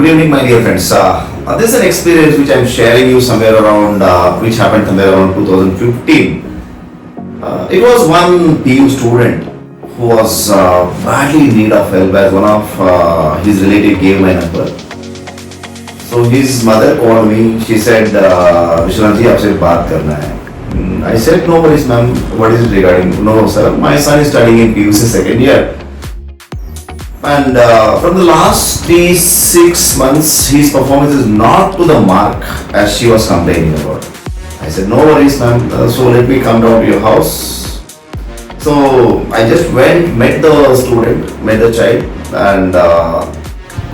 Good evening, my dear friends. This is an experience which I am sharing you somewhere around, which happened somewhere around 2015. It was one PU student who was badly in need of help as one of his relative gave my number. So his mother called me. She said, Vishwanath ji, आपसे बात करना है. I said, no worries, ma'am. What is it regarding? No, sir. My son is studying in PUC second year. And from the last 3-6 months, his performance is not to the mark as she was complaining about. I said, no worries, ma'am. So let me come down to your house. So I just went, met the student, met the child, and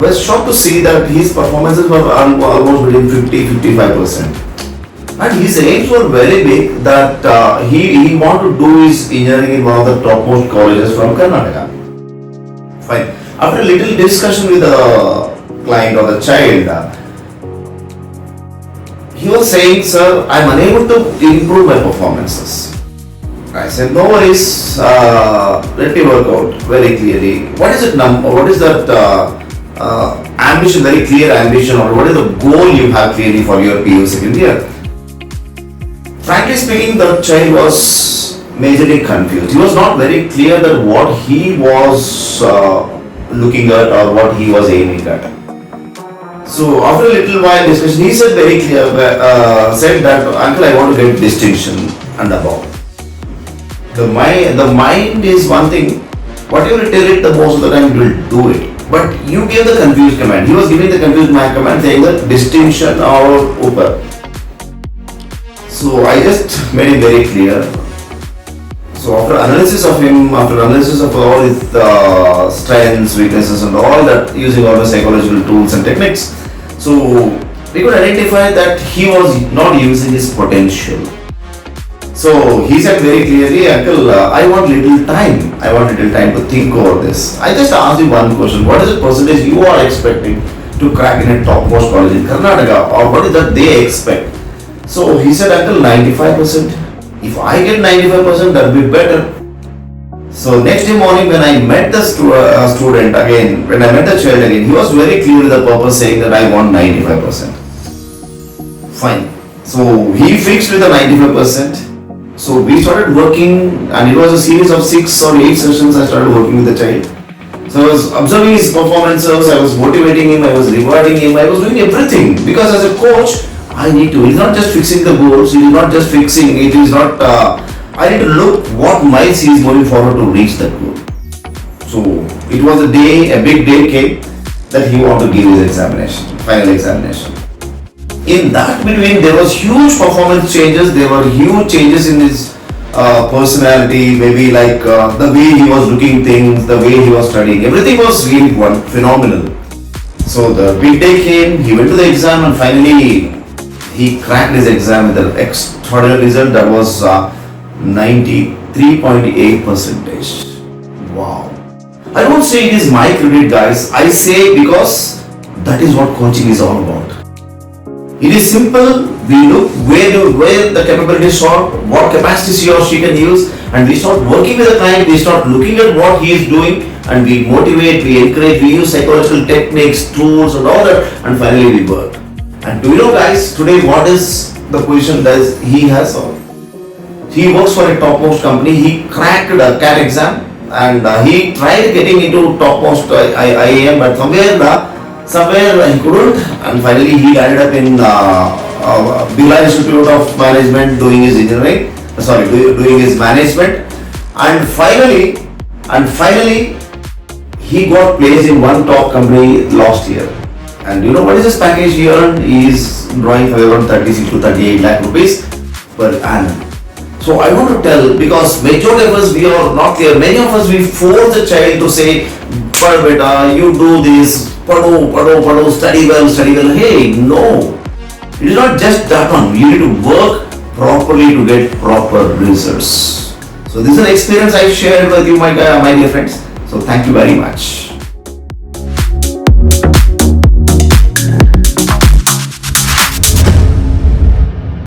was shocked to see that his performances were almost between 50-55%. And his aims were very big that he wanted to do his engineering in one of the topmost colleges from Karnataka. Fine. After a little discussion with the client or the child, he was saying, sir, I am unable to improve my performances. I said, no worries, let me work out very clearly. What is it what is that ambition, very clear ambition, or what is the goal you have clearly for your PU second year? Frankly speaking, the child was majorly confused. He was not very clear that what he was looking at or what he was aiming at. So after a little while discussion, he said very clear, said that, uncle, I want to get distinction and above. The mind is one thing. Whatever you tell it, the most of the time it will do it. But you gave the confused command. He was giving the confused command saying that distinction or upper. So I just made it very clear. So after analysis of him, after analysis of all his strengths, weaknesses and all that, using all the psychological tools and techniques, so we could identify that he was not using his potential. So he said very clearly, uncle, I want little time. I want little time to think over this. I just asked him one question. What is the percentage you are expecting to crack in a topmost college in Karnataka, or what is that they expect? So he said, uncle, 95%. If I get 95%, that will be better. So next day morning when I met the student again, when I met the child again, he was very clear with the purpose saying that I want 95%. Fine. So he fixed with the 95%. So we started working, and it was a series of 6 or 8 sessions I started working with the child. So I was observing his performances, I was motivating him, I was rewarding him, I was doing everything. Because as a coach, I need to. It's not just fixing the goals. It is not just fixing. It is not. I need to look what miles he is moving forward to reach that goal. So it was a big day came that he wanted to give his examination, final examination. In that between, there was huge performance changes. There were huge changes in his personality. Maybe like the way he was looking things, the way he was studying. Everything was really phenomenal. So the big day came. He went to the exam and finally he cracked his exam with an extraordinary result that was 93.8%. Wow. I don't say it is my credit, guys. I say because that is what coaching is all about. It is simple. We look where the capabilities are, what capacities he or she can use, and we start working with the client. We start looking at what he is doing, and we motivate, we encourage, we use psychological techniques, tools, and all that, and finally we work. And do you know, guys, today what is the position that he has? He works for a topmost company. He cracked a CAT exam and he tried getting into topmost IAM, but somewhere he couldn't, and finally he ended up in Birla Institute of Management doing his engineering, doing his management, and finally he got placed in one top company last year. And you know what is his package he earned? He is drawing for around 36 to 38 lakh rupees per annum. So I want to tell, because majority of us, we are not clear. Many of us, we force the child to say, "Pad beta, you do this, pado, study well. Hey, no. It is not just that one. You need to work properly to get proper results. So this is an experience I shared with you, my dear friends. So thank you very much.